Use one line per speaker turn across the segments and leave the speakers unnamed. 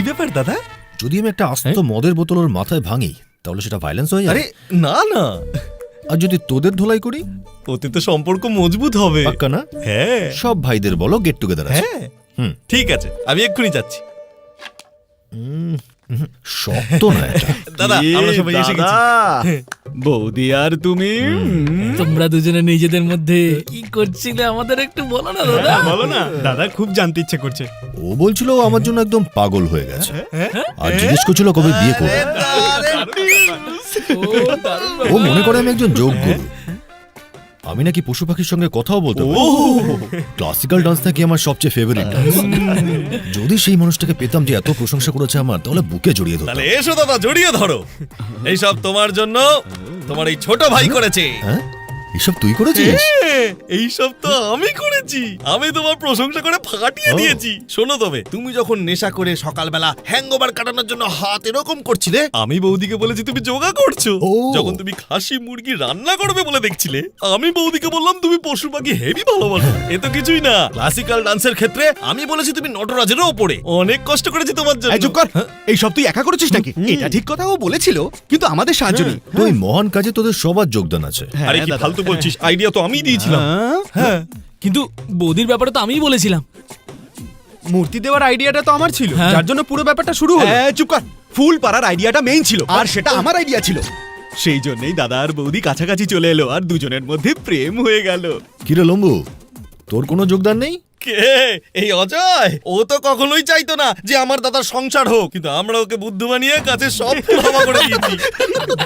ব্যাপার দাদা?
যদি আমি একটা আস্ত মদের বোতল ওর মাথায় ভাঙি তাহলে সেটা ভায়োলেন্স হয়ে যাবে।
আরে না না,
আর যদি তোদের ধোলাই করি
ওতে তো সম্পর্ক মজবুত হবে।
পাক্কা না?
হ্যাঁ
সব ভাইদের বলো গেট টুগেদার আছে।
হ্যাঁ ঠিক আছে, আমি এক্ষুনি যাচ্ছি।
শক্ত না এটা।
দাদা আমরা সবাই এসে গেছি।
বৌদি আর তুমি
তোমরা দুজনে নিজেদের মধ্যে কি করছিলে আমাদের একটু বলো না দাদা।
বলো না, দাদা খুব জানতে ইচ্ছে করছে।
ও বলছিল ও আমার জন্য একদম পাগল হয়ে গেছে, আর জিজ্ঞেস করছিল কবে বিয়ে করবে। ও মনে করে আমি একজন যোগ্য। আমি নাকি পশু পাখির সঙ্গে কথাও বলতে পারি। ক্লাসিক্যাল ডান্স নাকি আমার সবচেয়ে ফেভারিট ডান্স। যদি সেই মানুষটাকে পেতাম যে এত প্রশংসা করেছে আমার, তাহলে বুকে জড়িয়ে ধরতাম।
তাহলে এসো দাদা, জড়িয়ে ধরো। এইসব তোমার জন্য তোমার এই ছোট ভাই করেছে।
হ্যাঁ, এসব তুই করেছিস?
এইসব তো আমি করেছি। আমি তোমার প্রশংসা করে ফাটিয়ে দিয়েছি। শোনো তবে, তুমি যখন নেশা করে সকালবেলা হ্যাংওভার কাটানোর জন্য হাত এরকম করছিলে, আমি বৌদিকে বলেছি তুমি যোগা করছো।
ও।
যখন তুমি খাসি মুরগি রান্না করবে বলে দেখছিলে, আমি বৌদিকে বললাম তুমি পশু পাখি হেভি ভালোবাসো। এ তো কিছুই না। ক্লাসিক্যাল ডান্সের ক্ষেত্রে আমি বলেছি তুমি নটরাজেরও ওপরে। অনেক কষ্ট করেছি তোমার জন্য।
চুপ কর, এই সব তুই একা করেছিস নাকি? এটা ঠিক কথা ও বলেছিল, কিন্তু আমাদের সাহায্য নেই।
তুই মহান কাজে তোদের সবার যোগদান আছে।
আরে কি ফালতু বলছিস? আইডিয়া তো আমি দিয়েছিলাম।
হ্যাঁ, কিন্তু বৌদির ব্যাপারে তো আমিই বলেছিলাম।
মূর্তি দেওয়ার আইডিয়াটা তো আমার ছিল,
হ্যাঁ।
যার জন্য পুরো ব্যাপারটা শুরু হলো। চুপ কর, ফুল পাড়ার আইডিয়াটা মেইন ছিল, আর সেটা আমার আইডিয়া ছিল। সেই জন্যই দাদা আর বৌদি কাছাকাছি চলে এলো, আর দুজনের মধ্যে প্রেম হয়ে গেল।
কিরে লম্বু, তোর কোনো যোগদান নেই?
কে? এই অজয়? ও তো কখনোই চাইতো না যে আমার দাদার সংসার হোক, কিন্তু আমরা ওকে বুদ্ধু বানিয়ে কাছে সব ফুলহামা করে দিয়েছি।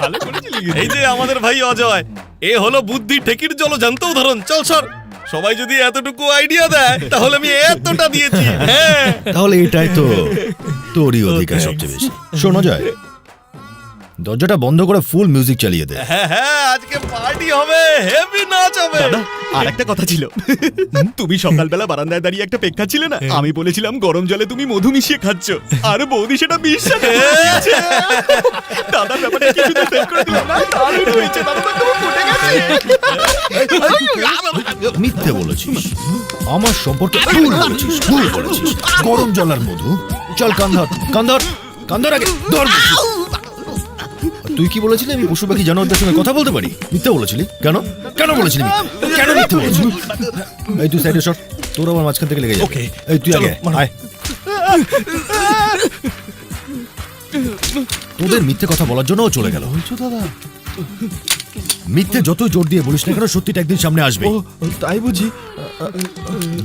ভালো করেছিলি।
এই যে আমাদের ভাই অজয়, এ হলো বুদ্ধি ঠেকির জলজান্ত উদাহরণ। চল সর। সবাই যদি এতটুকু আইডিয়া দেয় তাহলে আমি এতটা দিয়েছি। হ্যাঁ
তাহলে এটাই তো তোরই অধিকার সবচেয়ে বেশি। শোনো যায়, দরজাটা বন্ধ করে ফুল মিউজিক চালিয়ে দে।
হ্যাঁ হ্যাঁ, আজকে পার্টি হবে, হেভি নাচ হবে।
দাদা, আর একটা কথা ছিল। তুমি সকালবেলা বারান্দায় দাঁড়িয়ে একটা পেক্ষা ছিলে না, আমি বলেছিলাম গরম জলে তুমি মধু মিশিয়ে খাচ্ছ, আর বৌদি সেটা বিশ্বাস করেছে। দাদার ব্যাপারটা কি শুধু সেট করে দিলাম না? দারুণ হয়েছে, দাদা তো একদম ফুটে গেছে।
মিথ্যে বলেছিস, আমার সম্পর্কে ভুল বলেছিস, ভুল করেছিস। গরম জল আর মধু, চল কান্ধর কান্ধর কান্ধর আগে ধর। তুই কি বলেছিলি আমি পশু পাখি জানোয়ারদের সঙ্গে কথা বলতে পারি? মিথ্যে বলেছিলি কেন? কেন বলেছিলি মিথ্যে? কেন মিথ্যে বলেছিলি? এই তুই সাইডে সর, তোর আমার মাঝখান থেকে লেগে যাবে।
ওকে,
এই তুই আগে আয়। তোদের মিথ্যে কথা বলার জন্য ও চলে গেল।
দাদা,
মিথ্যে যত জোর দিয়ে বলিস না কেন, সত্যিটা একদিন সামনে আসবে।
তাই বুঝি?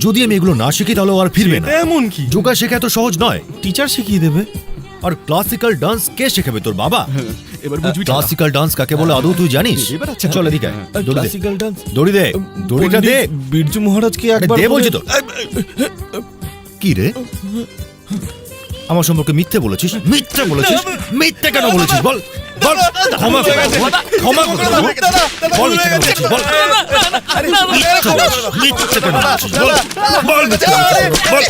যদি আমি এগুলো না শিখি তাহলে ও আর ফিরবে না।
এমন কি?
যোগা শেখা তো সহজ নয়।
টিচার শিখিয়ে দেবে।
আর ক্লাসিক্যাল ডান্স কে শেখাবে? তোর বাবা।
এবার বুঝবি।
ক্লাসিক্যাল ডান্স কাকে বলে আদৌ তুই জানিস?
এবার আচ্ছা,
চল এদিকে আয়। দড়ি দে,
ক্লাসিক্যাল ডান্স
দড়ি দে, দড়িটা দে।
বিরজু মহারাজকে
আরে
একবার
দে বলছি তো। কি রে, আমার সম্পর্কে মিথ্যে বলেছিস? মিথ্যে বলেছিস? মিথ্যে কেন বলেছিস বল? বল, ক্ষমা করে দে, ক্ষমা করে দে। বল মিথ্যে কেন বলেছিস? বল। মিথ্যে কেন বলেছিস? বল, বল মিথ্যে বলেছিস? বল।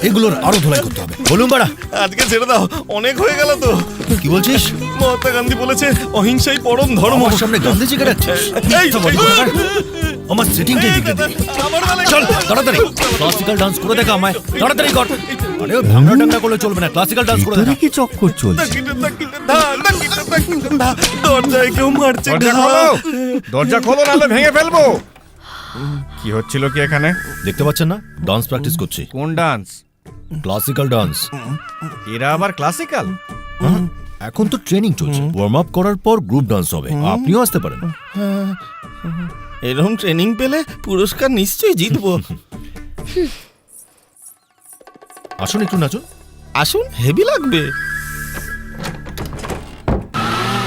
এগুলোর আরো ধোলাই করতে হবে। বলুন বাড়া।
আজকে ছেড়ে দাও, অনেক হয়ে গেল তো।
কি বলছিস?
মহাত্মা গান্ধী বলেছে অহিংসাই পরম ধর্ম।
আমার সামনে গান্ধীজি কাটাচ্ছিস? আমার সেটিংটাই বিগড়ে দিলি। চল তাড়াতাড়ি ক্লাসিক্যাল ডান্স করে দেখা আমায়, তাড়াতাড়ি কর। আরে ওই ভাঙড়া টাংড়া করলে চলবে না, ক্লাসিক্যাল ডান্স করে দেখা।
কি চক্কর চলছে?
দরজায় কেউ মারছে।
দরজা খোলো নাহলে ভেঙে ফেলবো। কি হচ্ছিল কি এখানে?
দেখতে পাচ্ছেন না, ডান্স প্র্যাকটিস করছি।
কোন ডান্স?
Classical dance.
এরা আবার ক্লাসিক্যাল?
এখন তো ট্রেনিং চলছে, ওয়ার্ম আপ করার পর গ্রুপ ডান্স হবে। আপনিও আসতে পারেন।
এরকম ট্রেনিং পেলে পুরস্কার নিশ্চয়ই জিতবো।
আসুন একটু নাচুন।
আসুন, হেভি লাগবে।